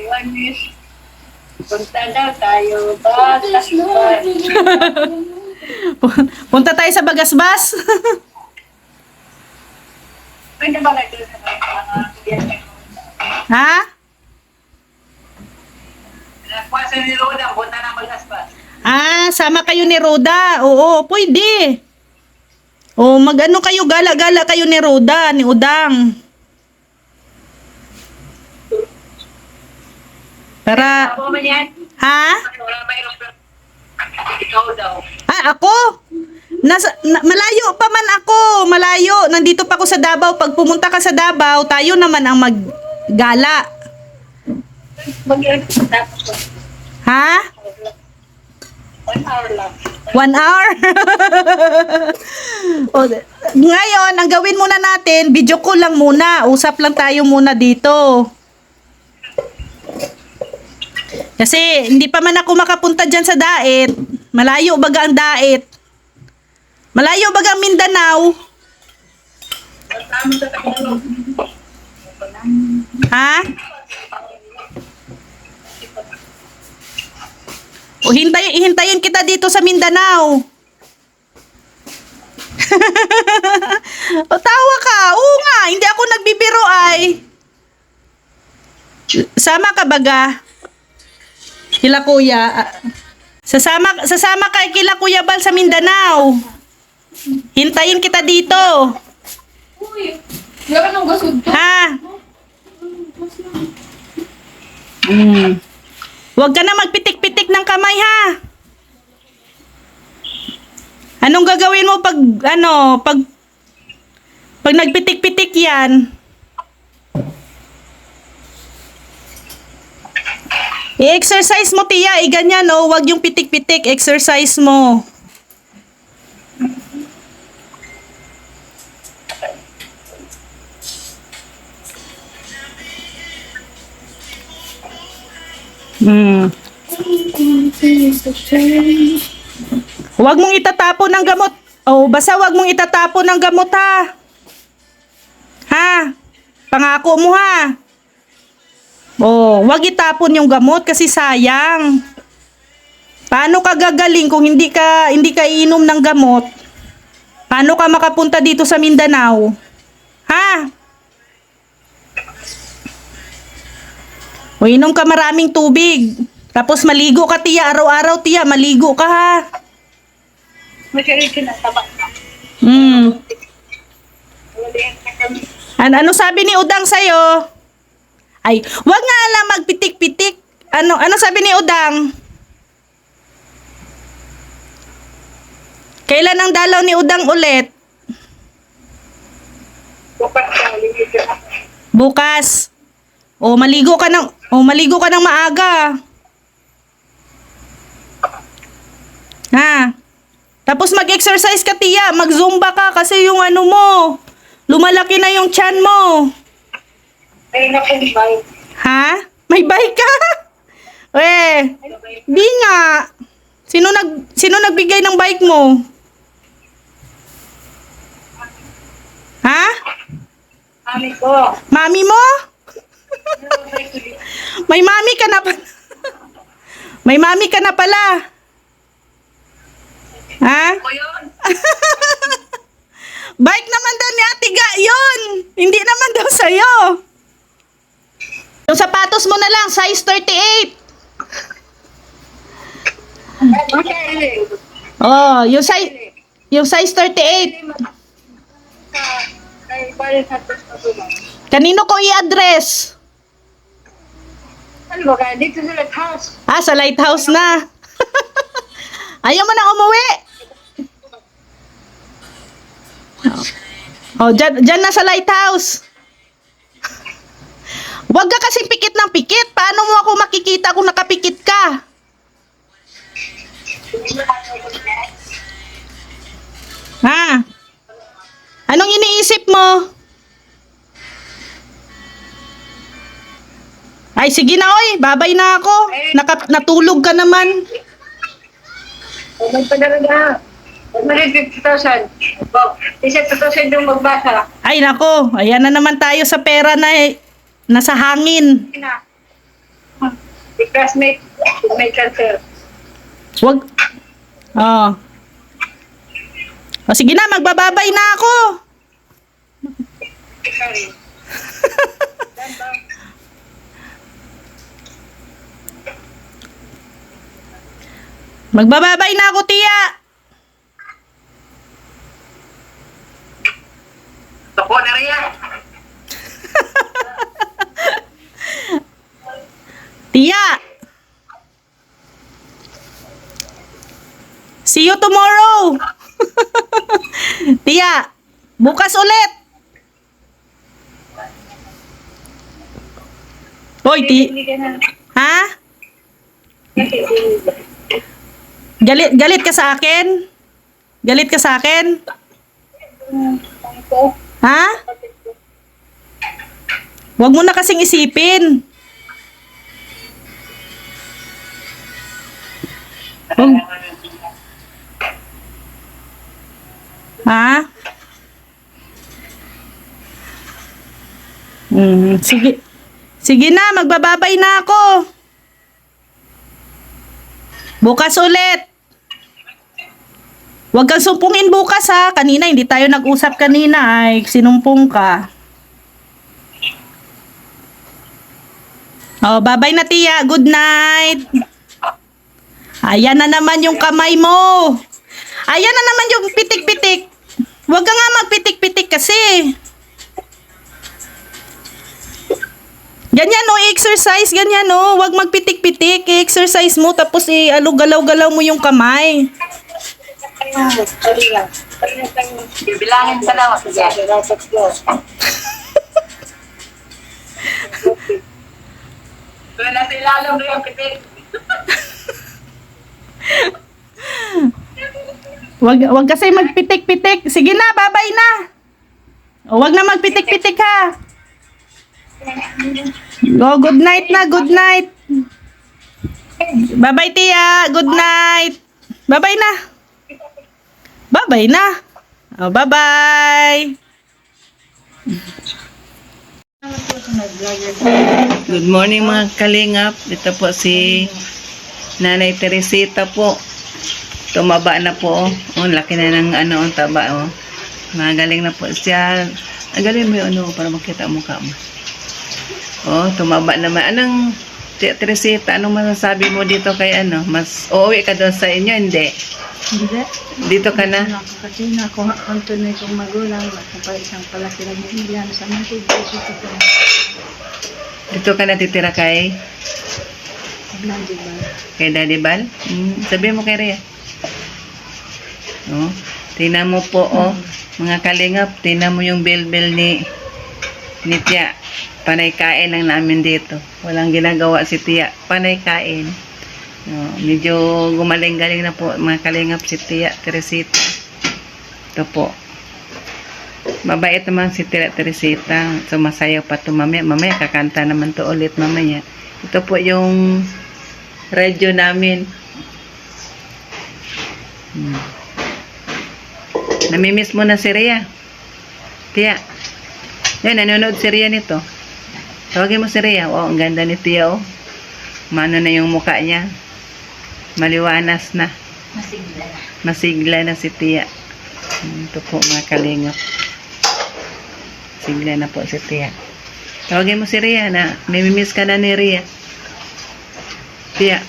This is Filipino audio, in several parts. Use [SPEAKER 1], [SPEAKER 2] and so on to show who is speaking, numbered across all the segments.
[SPEAKER 1] one is, punta daw tayo, batas ba?
[SPEAKER 2] Punta tayo sa Bagasbas.
[SPEAKER 1] Pwede ba kayo sa mga yan?
[SPEAKER 2] Ha?
[SPEAKER 1] Nagpasa ni Roda, punta na Bagasbas.
[SPEAKER 2] Ah, sama kayo ni Roda. Oo, pwede. O, mag-ano kayo, gala-gala kayo ni Roda, ni Udang. Para,
[SPEAKER 1] Ako man yan?
[SPEAKER 2] ha?
[SPEAKER 1] Wala ba yung ikaw daw?
[SPEAKER 2] Ah, ako? Malayo pa man ako. Malayo. Nandito pa ako sa Davao. Pag pumunta ka sa Davao, tayo naman ang maggala.
[SPEAKER 1] Mag-iwan tapos
[SPEAKER 2] Ha?
[SPEAKER 1] 1 hour lang.
[SPEAKER 2] 1 hour? O, ngayon, ang gawin muna natin, video call lang muna. Usap lang tayo muna dito. Kasi hindi pa man ako makapunta dyan sa Daet. Malayo baga ang Daet. Malayo baga ang Mindanao. Ha? O hintayin kita dito sa Mindanao. O tawa ka. Oo nga, hindi ako nagbibiro ay. Sama ka baga? Kila kuya. Sasama ka kila Kuya Bal sa Mindanao. Hintayin kita dito.
[SPEAKER 3] Uy, wala nang gasod to.
[SPEAKER 2] Ha? Huwag ka na magpitik-pitik ng kamay ha. Anong gagawin mo pag nagpitik-pitik yan? I-exercise mo, tiya. Ganyan, no? Huwag yung pitik-pitik. Exercise mo. Huwag mong itatapon ng gamot. Oh, basta huwag mong itatapon ng gamot, ha? Ha? Pangako mo, ha? Oh, wag itapon yung gamot kasi sayang. Paano ka gagaling kung hindi ka iinom ng gamot? Paano ka makapunta dito sa Mindanao? Ha? O inom ka maraming tubig. Tapos maligo ka, tiya. Araw-araw, tiya. Maligo ka, ha?
[SPEAKER 1] Masyari sinasabak na.
[SPEAKER 2] Ano sabi ni Udang sa'yo? Ay, wag nga lang magpitik-pitik. Ano sabi ni Udang? Kailan ang dalaw ni Udang ulit? Bukas. Maligo ka ng maaga. Ha? Tapos mag-exercise ka, tiya. Mag-zumba ka kasi yung ano mo. Lumalaki na yung tiyan mo.
[SPEAKER 1] Ay, nakong
[SPEAKER 2] Ha? May bike ka? Di nga. Sino nagbigay ng bike mo? Ha?
[SPEAKER 1] Mami ko.
[SPEAKER 2] Mami mo? May mami ka na pala. May mami ka na pala. Ha?
[SPEAKER 1] Ko yun.
[SPEAKER 2] Bike naman daw ni Ate Ga yun. Hindi naman daw sa'yo. Yung sapatos mo na lang, size 38.
[SPEAKER 1] Okay.
[SPEAKER 2] Oh, yung size 38.
[SPEAKER 1] Ay, balik sa pagkakulang.
[SPEAKER 2] Kanino ko i-address?
[SPEAKER 1] Ano ba kaya? Dito sa lighthouse.
[SPEAKER 2] Ah, sa lighthouse na. Ayaw mo na umuwi. Oh, dyan na sa lighthouse. Huwag ka kasing pikit ng pikit. Paano mo ako makikita kung nakapikit ka? Ha? Anong iniisip mo? Ay, sige na, oy. Babay na ako. Natulog ka naman.
[SPEAKER 1] Magpadala na. Magmalit 50,000. Isa 2,000 yung magbasa.
[SPEAKER 2] Ay, nako. Ayan na naman tayo sa pera na nasa hangin.
[SPEAKER 1] Na. Yung classmate, may cancer.
[SPEAKER 2] Wag. Oh. O sige na, magbababay na ako.
[SPEAKER 1] Sorry.
[SPEAKER 2] Magbababay na ako, tiya.
[SPEAKER 1] Tapo na rin yan.
[SPEAKER 2] Tiya. See you tomorrow. Tiya, bukas ulit. Hoy,
[SPEAKER 1] Hindi ka na.
[SPEAKER 2] ha? Galit ka sa akin? Galit ka sa akin? Ha? Huwag mo na kasing isipin. Huwag- Ha? Sige. Sige na, magbababay na ako. Bukas ulit. Huwag kang sumpungin bukas ha. Kanina, hindi tayo nag-usap kanina ay sinumpong ka. Oh, bye-bye na tiya. Good night. Ayan na naman yung kamay mo. Ayan na naman yung pitik-pitik. Huwag ka nga magpitik-pitik kasi. Ganyan no, exercise, ganyan no. Huwag magpitik-pitik, exercise mo tapos galaw-galaw mo yung kamay.
[SPEAKER 1] Bibilangin sa lawas. Kaya nasa ilalim na yung pitik.
[SPEAKER 2] Wag kasi magpitik-pitik. Sige na, babay na. O, wag na magpitik-pitik ha. Oh, good night na, good night. Bye-bye, tiya. Good night. Bye-bye na. Bye-bye na. Oh, bye-bye.
[SPEAKER 4] Good morning mga kalingap. Ito po si Nanay Teresita po. Tumaba na po. Oh, laki na ng ang taba. Oh. Magaling na po siya. Galing mo yung para makita ang mukha mo. Oh, tumaba naman. Anong Teresita, anong masasabi mo dito kay Mas uuwi ka doon sa inyo? Hindi.
[SPEAKER 5] Hindi.
[SPEAKER 4] Dito ka na?
[SPEAKER 5] Kasi nakuha kong tunay kong magulang. Kapag isang palaki lang yung ilan sa mantig.
[SPEAKER 4] Dito ka natitira kay
[SPEAKER 5] Diba?
[SPEAKER 4] kay Daddy Bal? Sabi mo kay Rhea. Oh, tingnan mo po mga kalingap, tingnan mo yung bilbil ni Tia. Panay kain lang namin dito. Walang ginagawa si Tia. Panay kain. Oh, medyo gumaling-galing na po mga kalingap si Tia Teresita. Ito po. Mabait naman si Tia Teresita. Sumasayaw pa ito mamaya. Mamaya kakanta naman to ulit mamaya. Ito po yung radyo namin. Namimiss mo na si Rhea. Tia. Yan, nanonood si Rhea nito. Tawagin mo si Rhea. Oh, ang ganda ni Tia, oh. Mano na yung mukha niya. Maliwanas na.
[SPEAKER 5] Masigla na.
[SPEAKER 4] Masigla na si Tia. Ito po mga kalingap. Sigla na po si Tia. Tawagin mo si Rhea na. Namimiss ka na ni Rhea. Tia.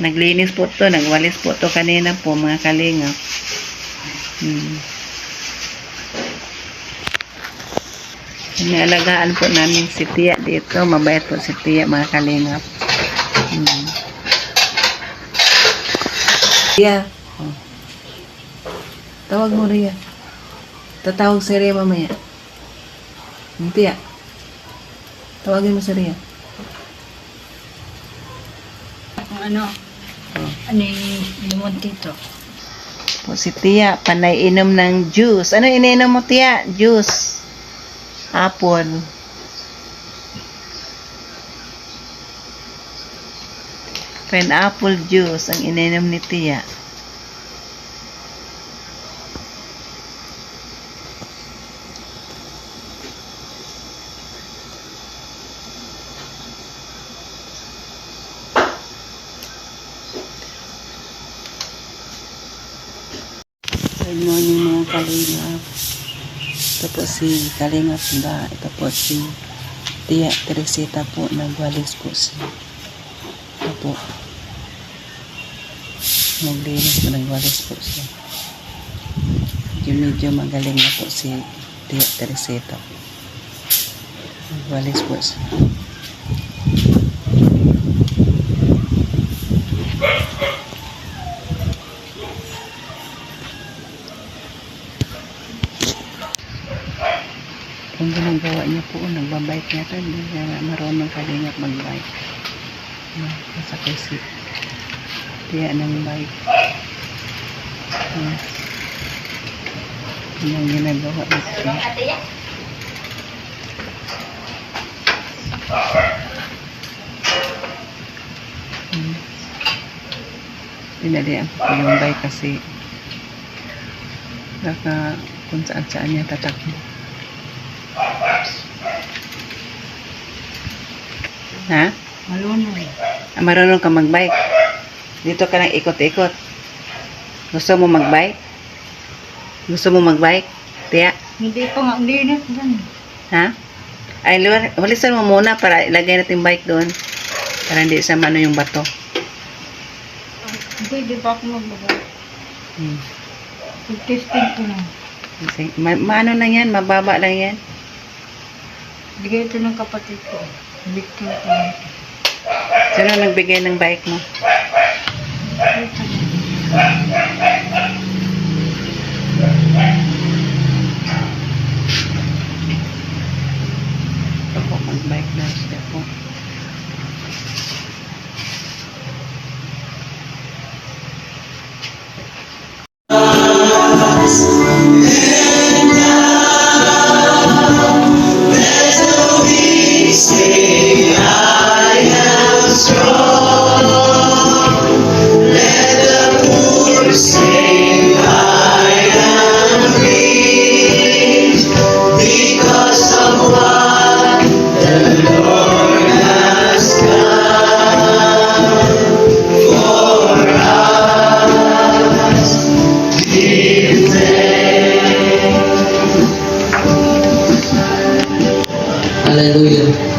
[SPEAKER 4] Naglinis po to, nagwalis po to kanina po mga kalingap. Inaalagaan po namin si Tia dito. Mabait po si Tia mga kalingap. Tia. Oh. Tawag mo Rhea. Tatawag si Rhea mamaya. Tia. Tawagin mo si Rhea.
[SPEAKER 5] Ano? Ano yung limon dito?
[SPEAKER 4] Po si Tia, panay inom ng juice. Ano ininom mo, Tia? Juice. Apple. Pineapple juice ang ininom ni Tia. Good morning mga kalingap. Ito po si Kalingap ba? Ito po si Tia Teresita po. Nagwalis po siya. Ito po. Naglinis po, nagwalis po siya. Medyo magaling na po si Tia Teresita. Nagwalis po siya. Ang ginagawa niya po, nagbabike niya ito. Hindi niya marunong Kalingap mag-bike. Nasakay si Tia ng bike. Yan ang ginagawa niya. Pinalian ko yung bike kasi baka kung saan niya tatakbo. Ha?
[SPEAKER 5] Marunong.
[SPEAKER 4] Marunong ka mag-bike? Dito ka lang ikot-ikot. Gusto mo mag-bike? Gusto mo mag-bike? Tia?
[SPEAKER 5] Hindi pa nga, hindi na.
[SPEAKER 4] Ha? Ay, walisan mo muna para ilagay natin yung bike doon. Para hindi sa mano yung bato.
[SPEAKER 5] Hindi pa ako magbaba.
[SPEAKER 4] Hmm.
[SPEAKER 5] Testing ko lang.
[SPEAKER 4] Kasi, maano lang yan? Mababa lang yan.
[SPEAKER 5] Bigay ito ng kapatid ko. Victor ko lang.
[SPEAKER 4] Sino nagbigay ng bike mo? Ako, mag-bike na siya po.
[SPEAKER 6] Hallelujah.